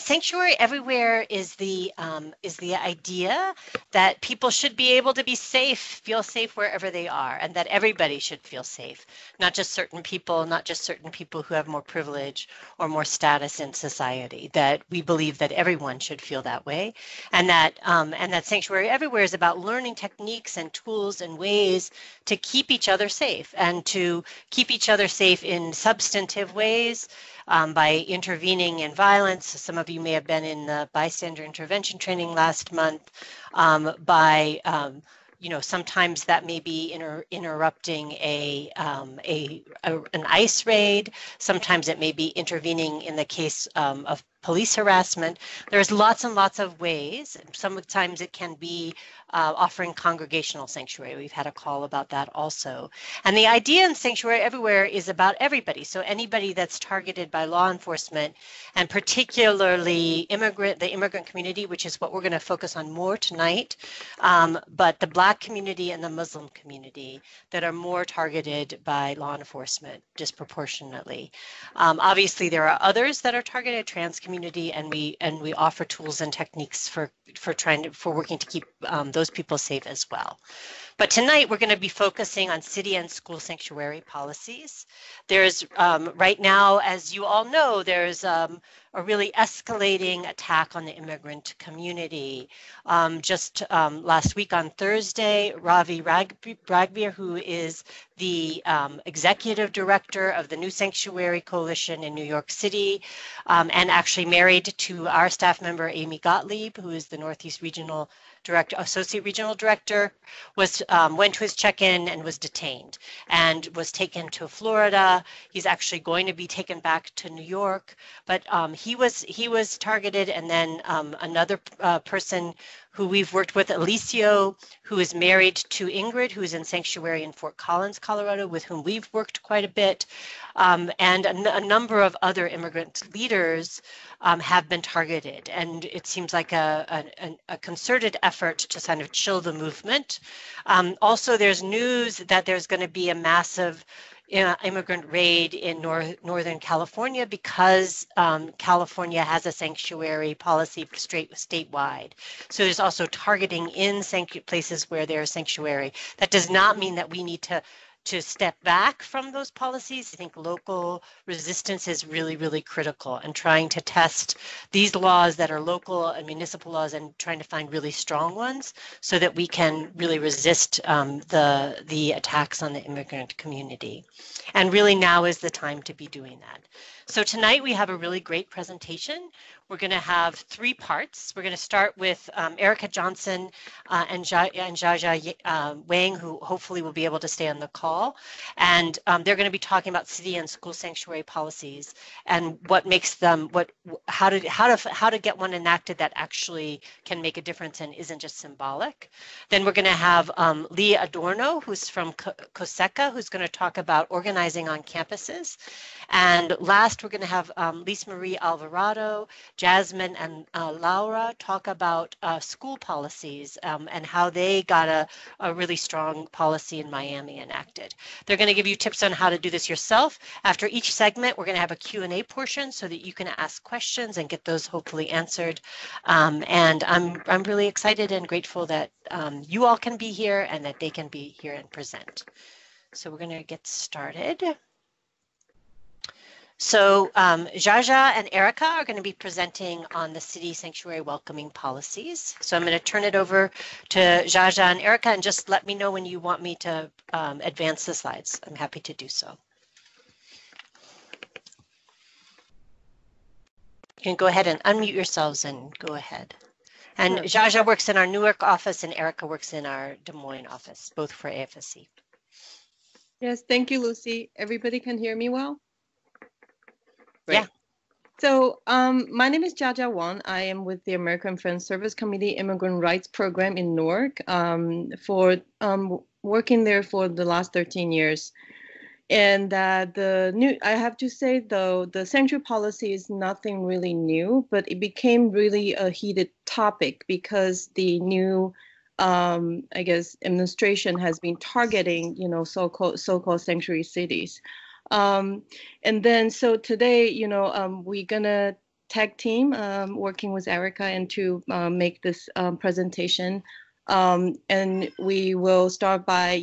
sanctuary everywhere is the idea that people should be able to be safe, feel safe wherever they are, and that everybody should feel safe, not just certain people, not just certain people who have more privilege or more status in society. That we believe that everyone should feel that way, and that sanctuary everywhere is about learning techniques and tools and ways to keep each other safe, and to keep each other safe in substantive ways. By intervening in violence. Some of you may have been in the bystander intervention training last month. Sometimes that may be interrupting an ICE raid. Sometimes it may be intervening in the case of police harassment. There's lots and lots of ways. Sometimes it can be offering congregational sanctuary. We've had a call about that also. And the idea in sanctuary everywhere is about everybody. So anybody that's targeted by law enforcement, and particularly the immigrant community, which is what we're going to focus on more tonight, but the Black community and the Muslim community that are more targeted by law enforcement disproportionately. Obviously, there are others that are targeted, trans community, and we offer tools and techniques for working to keep those people safe as well. But tonight we're going to be focusing on city and school sanctuary policies. There's right now, as you all know, there's a really escalating attack on the immigrant community. Just last week on Thursday, Ravi Ragbir, who is the executive director of the New Sanctuary Coalition in New York City, and actually married to our staff member, Amy Gottlieb, who is the Northeast Regional Director, Associate Regional Director, went to his check-in and was detained and was taken to Florida. He's actually going to be taken back to New York, but he was targeted, and then another person who we've worked with, Alicio, who is married to Ingrid, who is in sanctuary in Fort Collins, Colorado, with whom we've worked quite a bit, and a number of other immigrant leaders have been targeted. And it seems like a concerted effort to kind of chill the movement. Also, there's news that there's going to be a massive immigrant raid in Northern California because California has a sanctuary policy statewide. So there's also targeting in places where there's sanctuary. That does not mean that we need to step back from those policies. I think local resistance is really, really critical, and trying to test these laws that are local and municipal laws and trying to find really strong ones so that we can really resist the attacks on the immigrant community. And really now is the time to be doing that. So tonight we have a really great presentation. We're going to have 3 parts. We're going to start with Erica Johnson and Chia-Chia Wang, who hopefully will be able to stay on the call. And they're going to be talking about city and school sanctuary policies and what makes them, how to get one enacted that actually can make a difference and isn't just symbolic. Then we're going to have Lee Adorno, who's from COSECA, who's going to talk about organizing on campuses. And last, we're going to have Lisa Marie Alvarado, Jasmine, and Laura talk about school policies and how they got a really strong policy in Miami enacted. They're going to give you tips on how to do this yourself. After each segment, we're going to have a Q&A portion so that you can ask questions and get those hopefully answered. And I'm really excited and grateful that you all can be here and that they can be here and present. So we're going to get started. So Chia-Chia and Erica are going to be presenting on the city sanctuary welcoming policies. So I'm going to turn it over to Chia-Chia and Erica, and just let me know when you want me to advance the slides. I'm happy to do so. You can go ahead and unmute yourselves and go ahead. And sure. Chia-Chia works in our Newark office and Erica works in our Des Moines office, both for AFSC. Yes, thank you, Lucy. Everybody can hear me well? Great. Yeah. So my name is Chia-Chia Wang. I am with the American Friends Service Committee Immigrant Rights Program in Newark for working there for the last 13 years. And I have to say, though, the sanctuary policy is nothing really new, but it became really a heated topic because the new, I guess, administration has been targeting, so-called sanctuary cities. And then, so today, we're gonna tech team working with Erica and to make this presentation. And we will start by,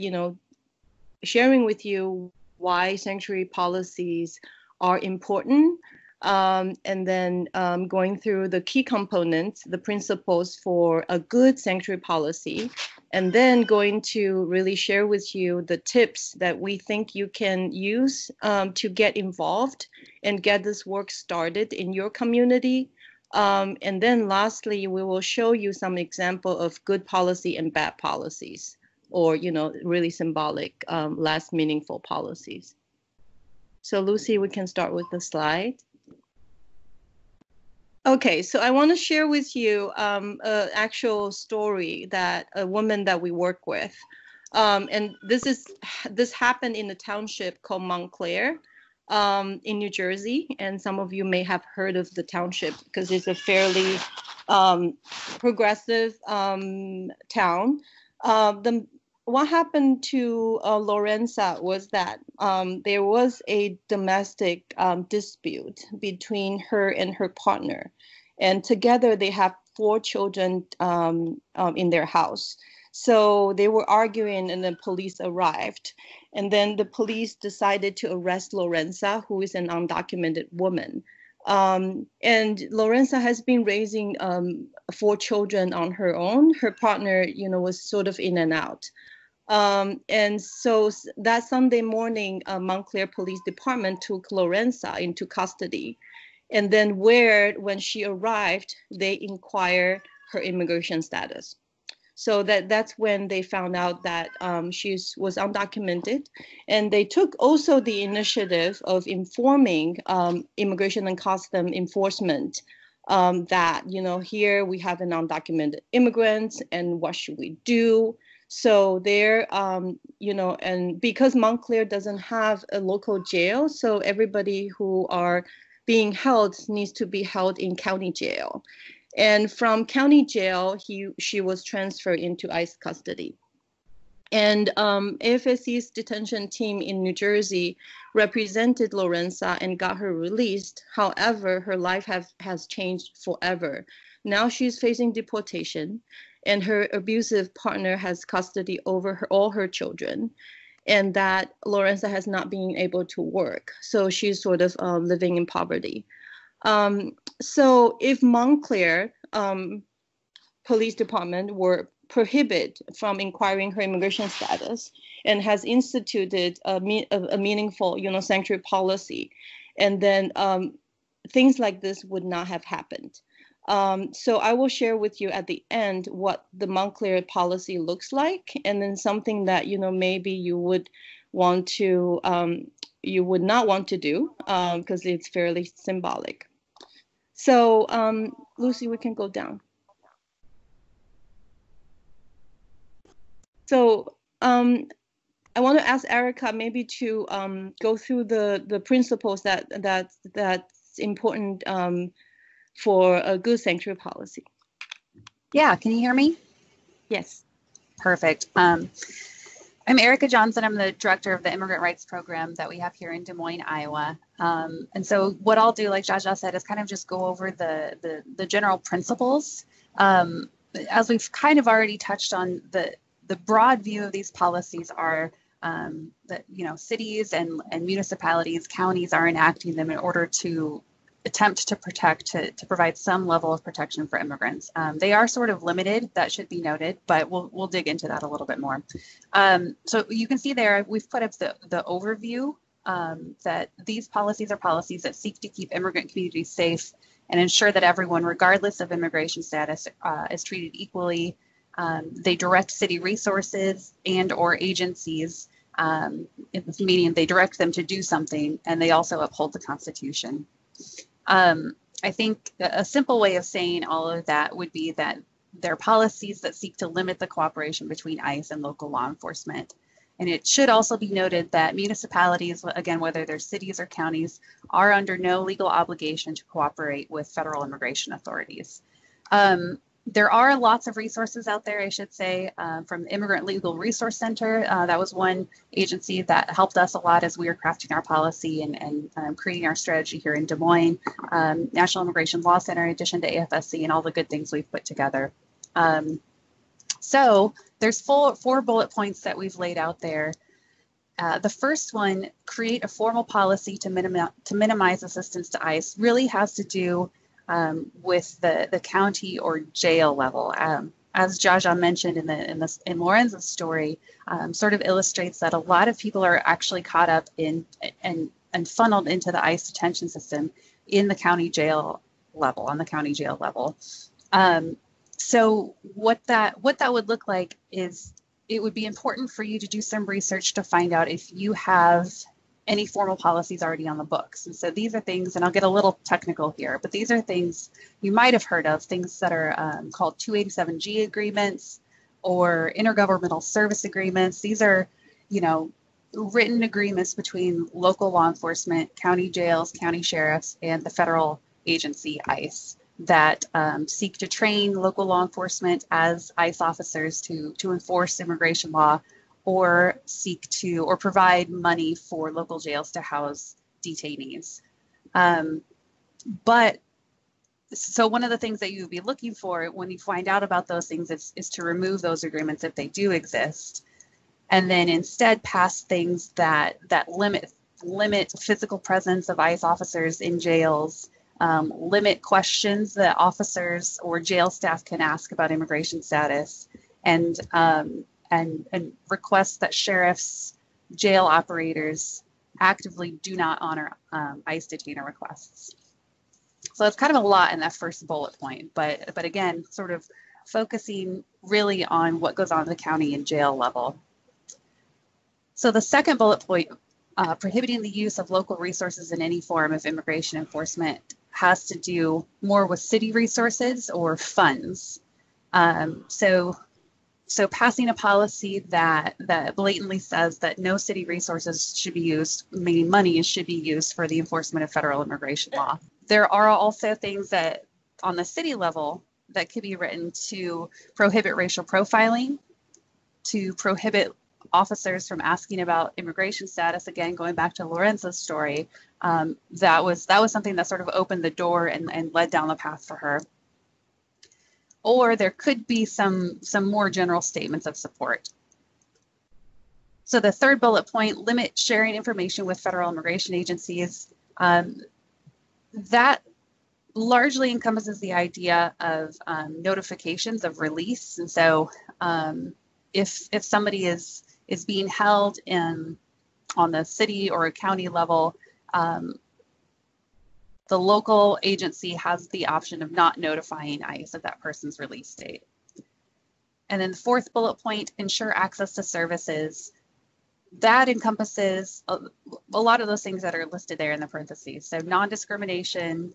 sharing with you why sanctuary policies are important, and then going through the key components, the principles for a good sanctuary policy, and then going to really share with you the tips that we think you can use to get involved and get this work started in your community. And then lastly, we will show you some example of good policy and bad policies, or, really symbolic, less meaningful policies. So Lucy, we can start with the slide. Okay, so I want to share with you an actual story that a woman that we work with. And this happened in a township called Montclair in New Jersey. And some of you may have heard of the township because it's a fairly progressive town. What happened to Lorenza was that there was a domestic dispute between her and her partner. And together they have 4 children in their house. So they were arguing and the police arrived. And then the police decided to arrest Lorenza, who is an undocumented woman. And Lorenza has been raising 4 children on her own. Her partner, was sort of in and out. And so that Sunday morning, Montclair Police Department took Lorenza into custody. And then when she arrived, they inquired her immigration status. So that's when they found out that she was undocumented. And they took also the initiative of informing Immigration and Custom Enforcement that, here we have an undocumented immigrant and what should we do? So there, and because Montclair doesn't have a local jail, so everybody who are being held needs to be held in county jail. And from county jail, she was transferred into ICE custody. And AFSC's detention team in New Jersey represented Lorenza and got her released. However, her life has changed forever. Now she's facing deportation, and her abusive partner has custody over all her children, and that Lorenza has not been able to work. So she's sort of living in poverty. So if Montclair Police Department were prohibited from inquiring her immigration status and has instituted a meaningful, sanctuary policy, and then things like this would not have happened. So I will share with you at the end what the Montclair policy looks like, and then something that, maybe you would want to, you would not want to do because it's fairly symbolic. So Lucy, we can go down. So I want to ask Erica maybe to go through the principles that's important for a good sanctuary policy. Yeah, can you hear me? Yes. Perfect. I'm Erica Johnson. I'm the director of the Immigrant Rights Program that we have here in Des Moines, Iowa. And so what I'll do, like Chia-Chia said, is kind of just go over the general principles. As we've kind of already touched on, the broad view of these policies are that, cities and municipalities, counties are enacting them in order to attempt to protect, to provide some level of protection for immigrants. They are sort of limited, that should be noted, but we'll dig into that a little bit more. So you can see there, we've put up the overview that these policies are policies that seek to keep immigrant communities safe and ensure that everyone, regardless of immigration status, is treated equally. They direct city resources and or agencies, meaning they direct them to do something, and they also uphold the Constitution. I think a simple way of saying all of that would be that they're policies that seek to limit the cooperation between ICE and local law enforcement. And it should also be noted that municipalities, again, whether they're cities or counties, are under no legal obligation to cooperate with federal immigration authorities. There are lots of resources out there, I should say, from the Immigrant Legal Resource Center. That was one agency that helped us a lot as we were crafting our policy and creating our strategy here in Des Moines. National Immigration Law Center, in addition to AFSC, and all the good things we've put together. So there's four bullet points that we've laid out there. The first one, create a formal policy to minimize assistance to ICE, really has to do with the county or jail level. As Chia-Chia mentioned in Lorenzo's story, sort of illustrates that a lot of people are actually caught up in and funneled into the ICE detention system in the county jail level, on the county jail level. So what that would look like is, it would be important for you to do some research to find out if you have any formal policies already on the books. And so these are things, and I'll get a little technical here, but these are things you might have heard of, things that are called 287G agreements or intergovernmental service agreements. These are, written agreements between local law enforcement, county jails, county sheriffs, and the federal agency ICE that seek to train local law enforcement as ICE officers to enforce immigration law, or seek to or provide money for local jails to house detainees. But so one of the things that you would be looking for when you find out about those things is to remove those agreements if they do exist, and then instead pass things that limit physical presence of ICE officers in jails, limit questions that officers or jail staff can ask about immigration status, and request that sheriffs, jail operators actively do not honor ICE detainer requests. So it's kind of a lot in that first bullet point, but again, sort of focusing really on what goes on at the county and jail level. So the second bullet point, prohibiting the use of local resources in any form of immigration enforcement, has to do more with city resources or funds. So passing a policy that blatantly says that no city resources should be used, meaning money should be used for the enforcement of federal immigration law. There are also things that on the city level that could be written to prohibit racial profiling, to prohibit officers from asking about immigration status. Again, going back to Lorenzo's story, that was something that sort of opened the door and led down the path for her. Or there could be some more general statements of support. So the third bullet point, limit sharing information with federal immigration agencies. That largely encompasses the idea of notifications of release. And so if somebody is being held on the city or a county level, the local agency has the option of not notifying ICE of that person's release date. And then the fourth bullet point, ensure access to services. That encompasses a lot of those things that are listed there in the parentheses. So non-discrimination,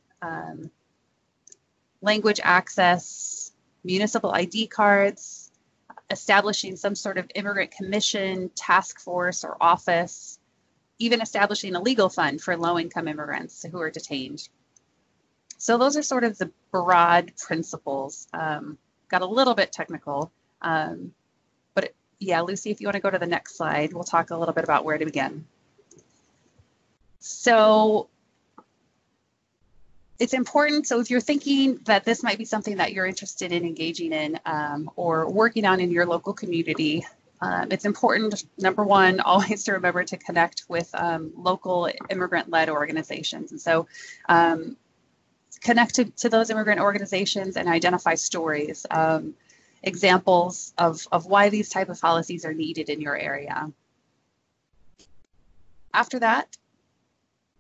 language access, municipal ID cards, establishing some sort of immigrant commission, task force, or office, even establishing a legal fund for low-income immigrants who are detained. So those are sort of the broad principles. Got a little bit technical, but yeah, Lucy, if you want to go to the next slide, we'll talk a little bit about where to begin. So it's important. So if you're thinking that this might be something that you're interested in engaging in or working on in your local community, it's important, number one, always to remember to connect with local immigrant-led organizations. And so connect to those immigrant organizations and identify stories, examples of why these type of policies are needed in your area. After that,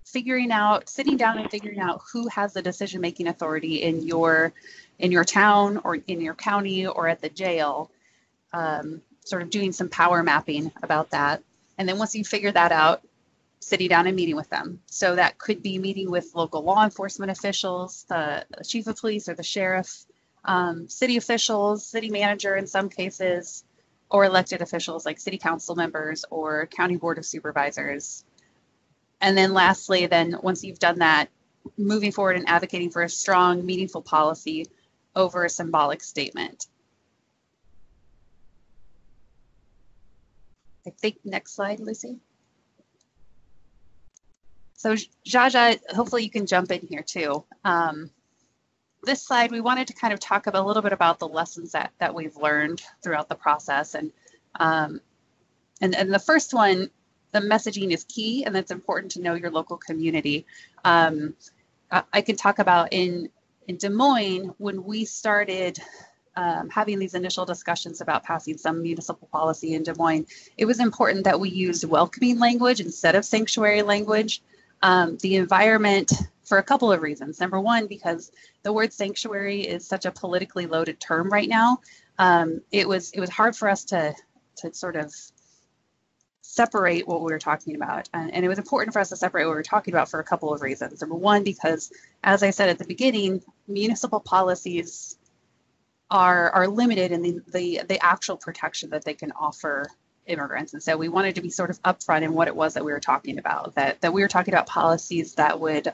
sitting down and figuring out who has the decision-making authority in your town or in your county or at the jail. Sort of doing some power mapping about that. And then once you figure that out, sitting down and meeting with them. So that could be meeting with local law enforcement officials, the chief of police or the sheriff, city officials, city manager in some cases, or elected officials like city council members or county board of supervisors. And then lastly, once you've done that, moving forward and advocating for a strong, meaningful policy over a symbolic statement. I think next slide, Lucy. So Chia-Chia, hopefully you can jump in here too. This slide, we wanted to kind of talk about a little bit about the lessons that we've learned throughout the process. And the first one, the messaging is key, and it's important to know your local community. I can talk about in Des Moines, when we started having these initial discussions about passing some municipal policy in Des Moines, it was important that we used welcoming language instead of sanctuary language. The environment, for a couple of reasons. Number one, because the word sanctuary is such a politically loaded term right now. It was hard for us to sort of separate what we were talking about. And it was important for us to separate what we were talking about for a couple of reasons. Number one, because as I said at the beginning, municipal policies are limited in the actual protection that they can offer immigrants. And so we wanted to be sort of upfront in what it was that we were talking about, that we were talking about policies that would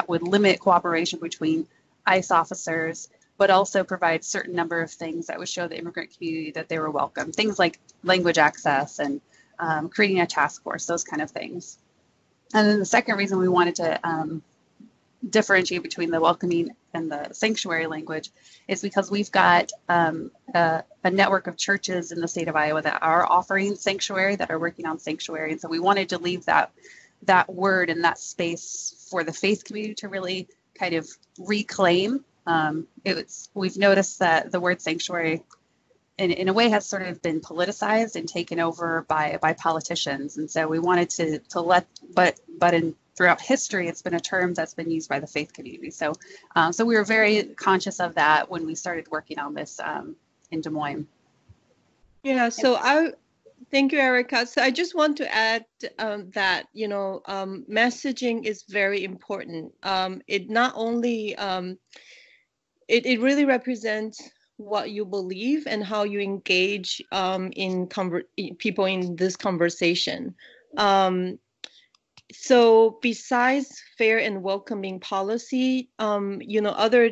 limit cooperation between ICE officers, but also provide certain number of things that would show the immigrant community that they were welcome. Things like language access and creating a task force, those kind of things. And then the second reason we wanted to differentiate between the welcoming and the sanctuary language is because we've got a network of churches in the state of Iowa that are offering sanctuary, that are working on sanctuary. And so we wanted to leave that word and that space for the faith community to really kind of reclaim. We've noticed that the word sanctuary in a way has sort of been politicized and taken over by politicians. And so we wanted to let, but throughout history, it's been a term that's been used by the faith community. So we were very conscious of that when we started working on this in Des Moines. Yeah, so thank you, Erica. So I just want to add that, messaging is very important. It not only, it really represents what you believe and how you engage people in this conversation. So besides fair and welcoming policy, other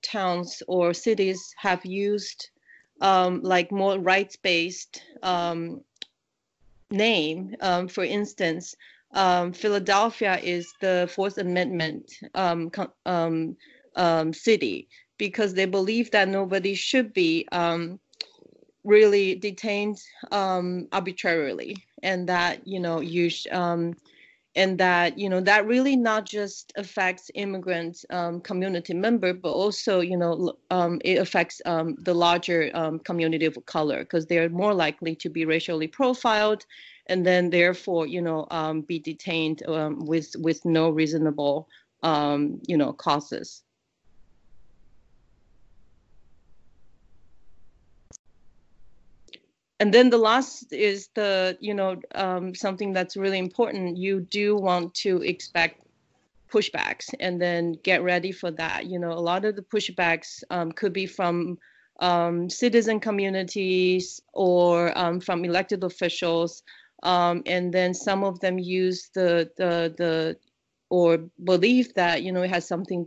towns or cities have used like more rights-based name. For instance, Philadelphia is the Fourth Amendment city, because they believe that nobody should be really detained arbitrarily, and that that really not just affects immigrant community member, but also it affects the larger community of color, because they're more likely to be racially profiled, and then therefore be detained with no reasonable causes. And then the last is something that's really important. You do want to expect pushbacks, and then get ready for that. A lot of the pushbacks could be from citizen communities or from elected officials, and then some of them use or believe that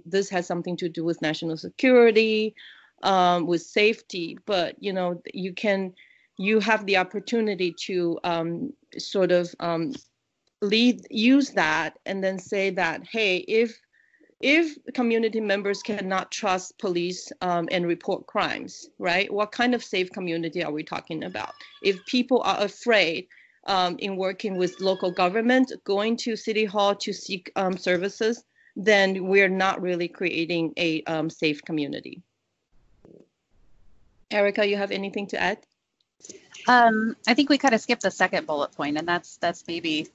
this has something to do with national security, with safety. But you have the opportunity to use that, and then say that, hey, if community members cannot trust police and report crimes, right? What kind of safe community are we talking about? If people are afraid in working with local government, going to City Hall to seek services, then we're not really creating a safe community. Erica, you have anything to add? I think we kind of skipped the second bullet point, and that's maybe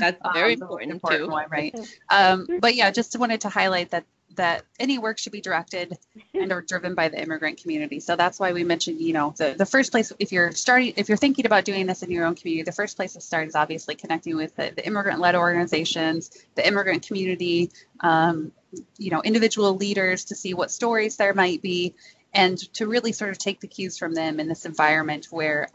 that's very important too. One, right? But yeah, just wanted to highlight that any work should be directed and or driven by the immigrant community. So that's why we mentioned, the first place, if you're thinking about doing this in your own community, the first place to start is obviously connecting with the immigrant-led organizations, the immigrant community, individual leaders, to see what stories there might be, and to really sort of take the cues from them in this environment where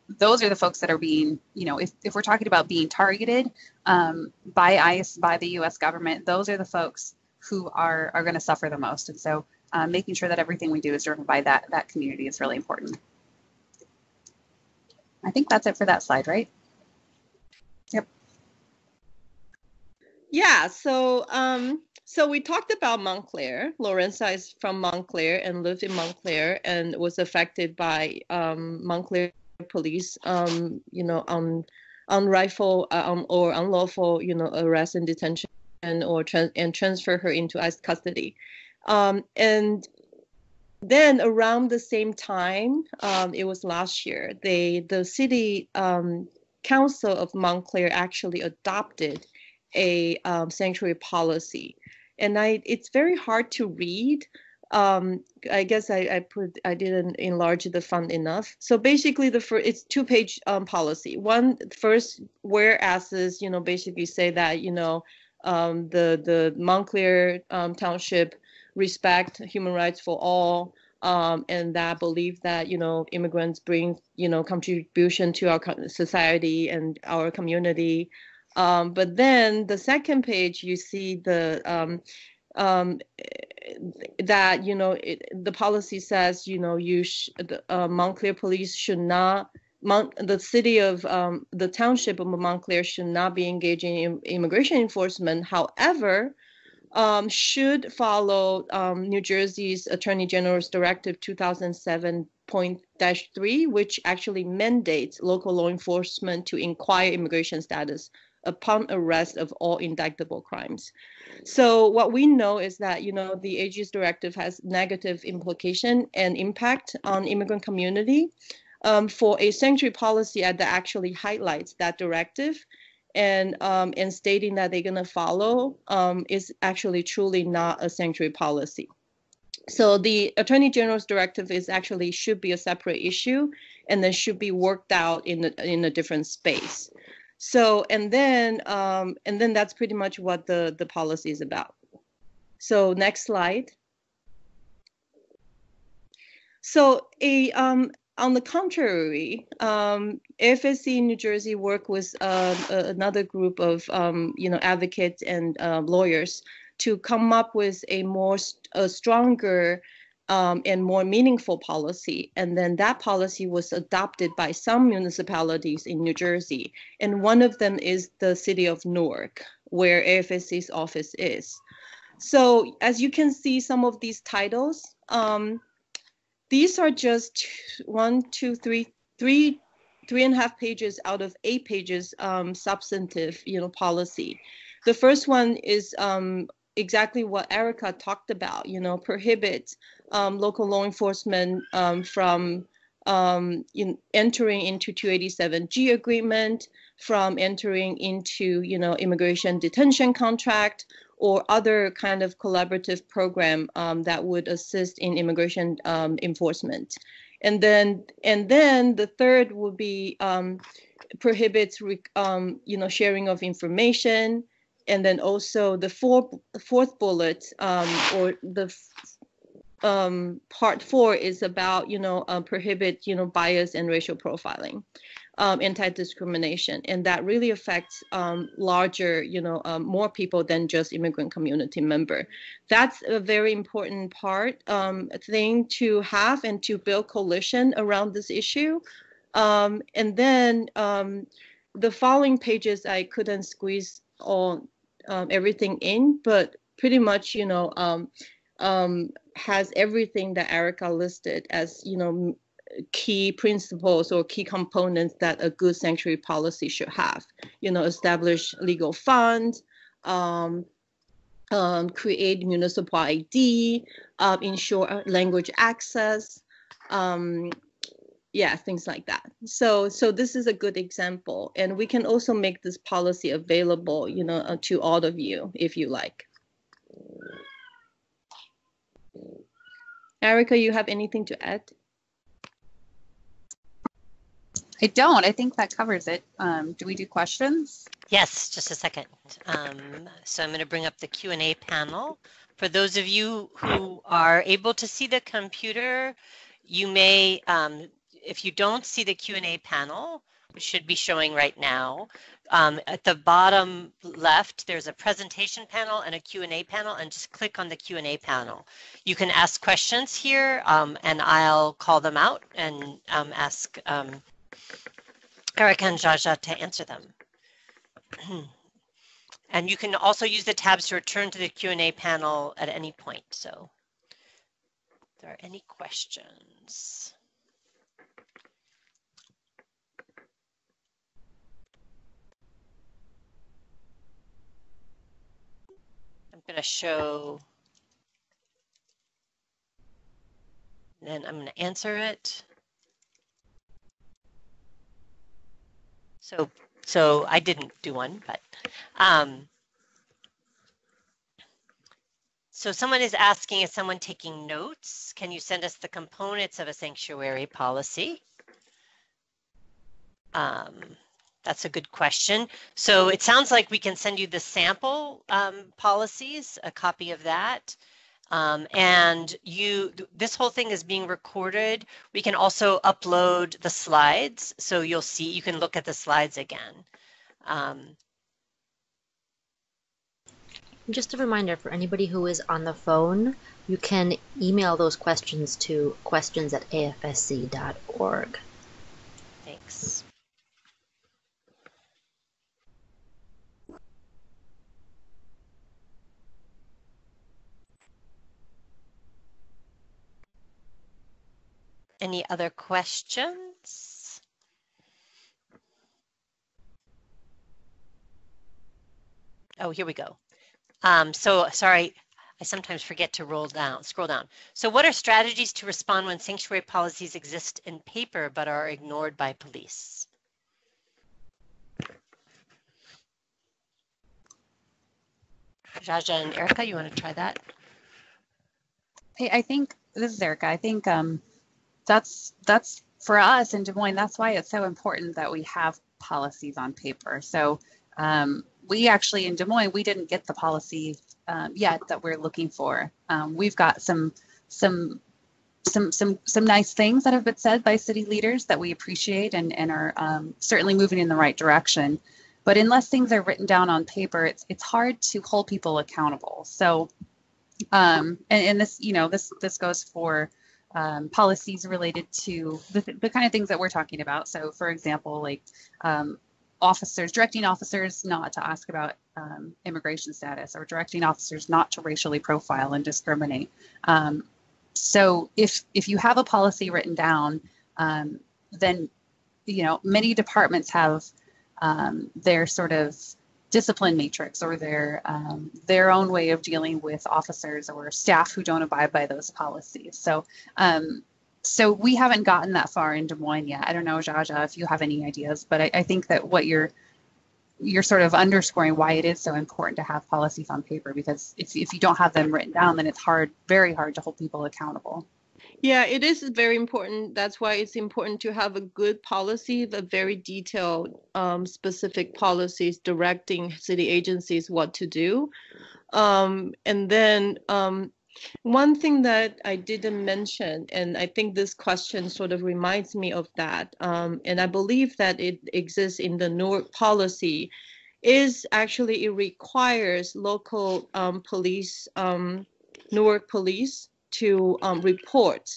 those are the folks that are being, if we're talking about being targeted by ICE, by the U.S. government, those are the folks who are going to suffer the most. And so making sure that everything we do is driven by that community is really important. I think that's it for that slide, right? Yep. Yeah, so we talked about Montclair. Lorenza is from Montclair and lived in Montclair and was affected by Montclair police, unlawful or unlawful, arrest and detention or transfer her into ICE custody. And then around the same time, it was last year, the city council of Montclair actually adopted a sanctuary policy. And it's very hard to read. I guess I didn't enlarge the font enough. So basically it's 2-page policy. One, first, whereases, basically say that, the Montclair township respect human rights for all, and that believe that, immigrants bring, contribution to our society and our community. But then the second page, you see the that the policy says Montclair police should not, the city of the township of Montclair should not be engaging in immigration enforcement. However, should follow New Jersey's Attorney General's Directive 2007.3, which actually mandates local law enforcement to inquire immigration status upon arrest of all indictable crimes. So what we know is that, the AG's directive has negative implication and impact on immigrant community. For a sanctuary policy that actually highlights that directive and stating that they're going to follow is actually truly not a sanctuary policy. So the Attorney General's directive should be a separate issue and then should be worked out in a different space. So, and then that's pretty much what the policy is about. So next slide. So on the contrary, AFSC in New Jersey worked with another group of advocates and lawyers to come up with a stronger and more meaningful policy. And then that policy was adopted by some municipalities in New Jersey. And one of them is the city of Newark, where AFSC's office is. So as you can see, some of these titles, these are just 3.5 pages out of 8 pages substantive, policy. The first one is exactly what Erica talked about, prohibit local law enforcement from entering into 287G agreement, from entering into, immigration detention contract or other kind of collaborative program that would assist in immigration enforcement. And then the third would be prohibits, sharing of information. And then also the fourth bullet, or the part 4 is about, prohibit, bias and racial profiling, anti-discrimination. And that really affects larger, more people than just immigrant community member. That's a very important thing to have and to build coalition around this issue. And then the following pages, I couldn't squeeze all everything in, but pretty much, has everything that Erica listed as, key principles or key components that a good sanctuary policy should have. Establish legal fund, create municipal ID, ensure language access, things like that. So this is a good example, and we can also make this policy available, to all of you if you like. Erica, you have anything to add? I don't. I think that covers it. Do we do questions? Yes, just a second. So I'm going to bring up the Q&A panel. For those of you who are able to see the computer, you may, if you don't see the Q&A panel, should be showing right now. At the bottom left, there's a presentation panel and a Q&A panel, and just click on the Q&A panel. You can ask questions here, and I'll call them out and ask Erica and Chia-Chia to answer them. And you can also use the tabs to return to the Q&A panel at any point. So if there are any questions. I'm going to show, then I'm going to answer it. So I didn't do one, but so someone is asking, is someone taking notes? Can you send us the components of a sanctuary policy? That's a good question. So it sounds like we can send you the sample policies, a copy of that. And this whole thing is being recorded. We can also upload the slides. So you'll see, you can look at the slides again. Just a reminder for anybody who is on the phone, you can email those questions to questions@afsc.org. Thanks. Any other questions? Oh, here we go. So sorry, I sometimes forget to scroll down. So what are strategies to respond when sanctuary policies exist in paper but are ignored by police? Chia-Chia and Erica, you want to try that? Hey, I think, this is Erica, I think that's for us in Des Moines, that's why it's so important that we have policies on paper. So we actually in Des Moines, we didn't get the policy yet that we're looking for. We've got some nice things that have been said by city leaders that we appreciate and are certainly moving in the right direction. But unless things are written down on paper, it's hard to hold people accountable. So and this, you know, this goes for policies related to the kind of things that we're talking about. So for example, like directing officers not to ask about immigration status, or directing officers not to racially profile and discriminate. So if you have a policy written down, then, you know, many departments have their sort of discipline matrix or their own way of dealing with officers or staff who don't abide by those policies. So so we haven't gotten that far in Des Moines yet. I don't know, Chia-Chia, if you have any ideas, but I think that what you're sort of underscoring why it is so important to have policies on paper, because if you don't have them written down, then it's very hard to hold people accountable. Yeah, it is very important. That's why it's important to have a good policy, the very detailed, specific policies directing city agencies what to do. And then one thing that I didn't mention, and I think this question sort of reminds me of that, and I believe that it exists in the Newark policy, is actually it requires local police, Newark police, to report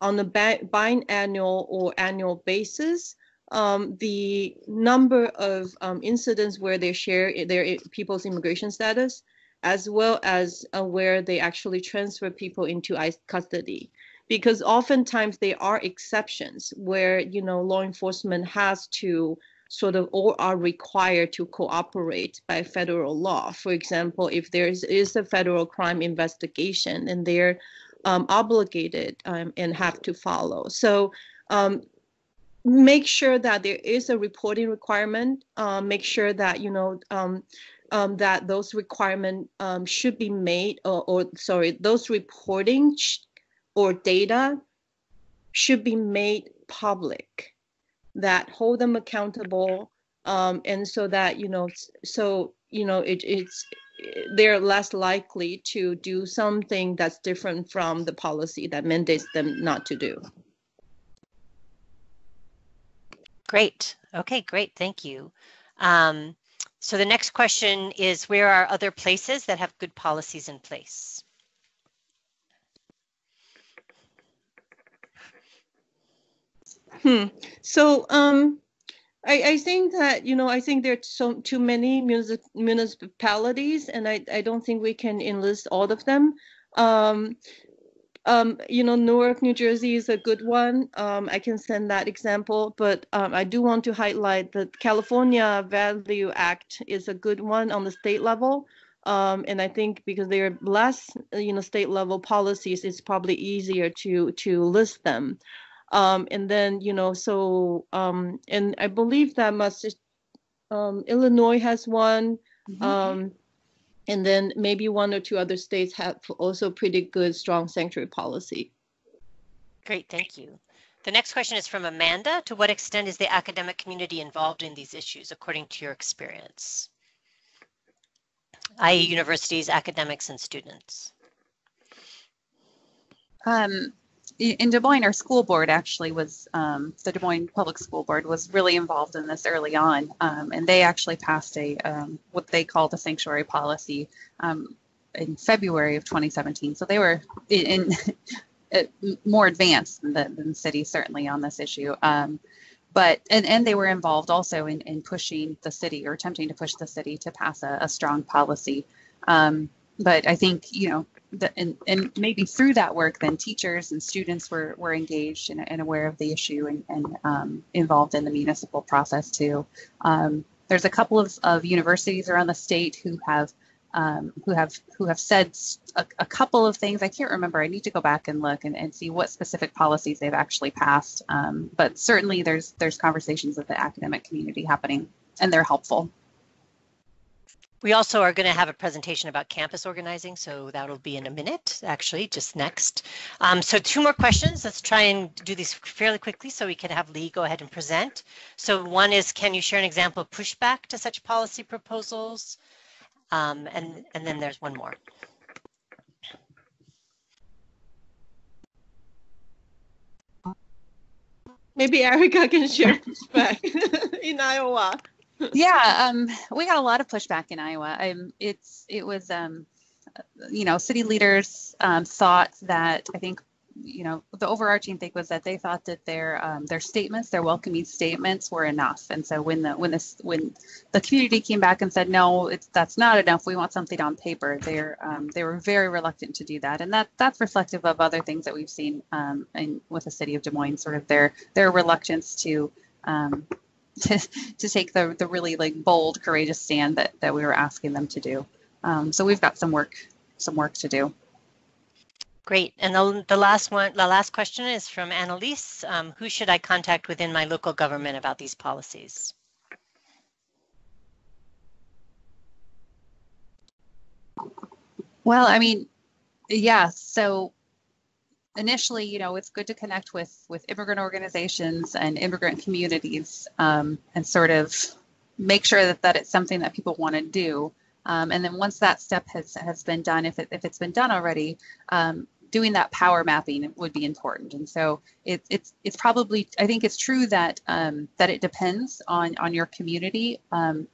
on a biannual or annual basis the number of incidents where they share their people's immigration status, as well as where they actually transfer people into ICE custody. Because oftentimes there are exceptions where, you know, law enforcement has to sort of, or are required to cooperate by federal law. For example, if there is a federal crime investigation and they're obligated and have to follow. So make sure that there is a reporting requirement. Make sure that, you know, that those requirements should be made, those reporting or data should be made public, that hold them accountable, and so that, you know, they're less likely to do something that's different from the policy that mandates them not to do. Great. Okay, great. Thank you. So the next question is, where are other places that have good policies in place? So I think that, I think there are too many municipalities, and I don't think we can enlist all of them. Newark, New Jersey is a good one. I can send that example, but I do want to highlight that California Value Act is a good one on the state level. And I think because there are less, state level policies, it's probably easier to list them. And then, and I believe that Illinois has one. Mm-hmm. And then maybe one or two other states have also pretty good, strong sanctuary policy. Great, thank you. The next question is from Amanda. To what extent is the academic community involved in these issues, according to your experience? i.e. universities, academics, and students. In Des Moines, our school board actually was, the Des Moines Public School Board was really involved in this early on, and they actually passed what they called a sanctuary policy in February of 2017. So they were in more advanced than the city, certainly, on this issue. But they were involved also in pushing the city, or attempting to push the city to pass a strong policy. But I think, and maybe through that work, then teachers and students were engaged and aware of the issue and involved in the municipal process too. There's a couple of universities around the state who have said a couple of things. I can't remember. I need to go back and look and see what specific policies they've actually passed. But certainly there's conversations with the academic community happening, and they're helpful. We also are going to have a presentation about campus organizing, so that'll be in a minute, actually, just next. So 2 more questions. Let's try and do these fairly quickly so we can have Lee go ahead and present. So one is, can you share an example of pushback to such policy proposals? And then there's one more. Maybe Erica can share pushback in Iowa. Yeah, we got a lot of pushback in Iowa. It was, city leaders thought that, I think, the overarching thing was that they thought that their statements, their welcoming statements, were enough. And so when the community came back and said, no, that's not enough, we want something on paper, they were very reluctant to do that. And that's reflective of other things that we've seen with the city of Des Moines, sort of their reluctance to take the really bold, courageous stand that we were asking them to do. So we've got some work to do. Great. And the last question is from Annalise. Who should I contact within my local government about these policies? Well, I mean, yeah. So initially, it's good to connect with immigrant organizations and immigrant communities, and sort of make sure that it's something that people want to do. And then once that step has been done, if it's been done already, doing that power mapping would be important. And so it's probably, I think it's true that it depends on your community.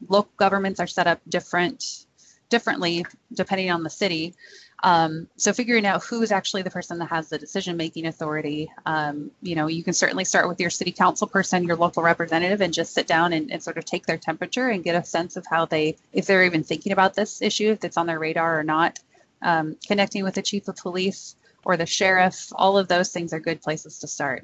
Local governments are set up differently depending on the city. So figuring out who's actually the person that has the decision-making authority. You can certainly start with your city council person, your local representative, and just sit down and sort of take their temperature and get a sense of if they're even thinking about this issue, if it's on their radar or not. Connecting with the chief of police or the sheriff, all of those things are good places to start.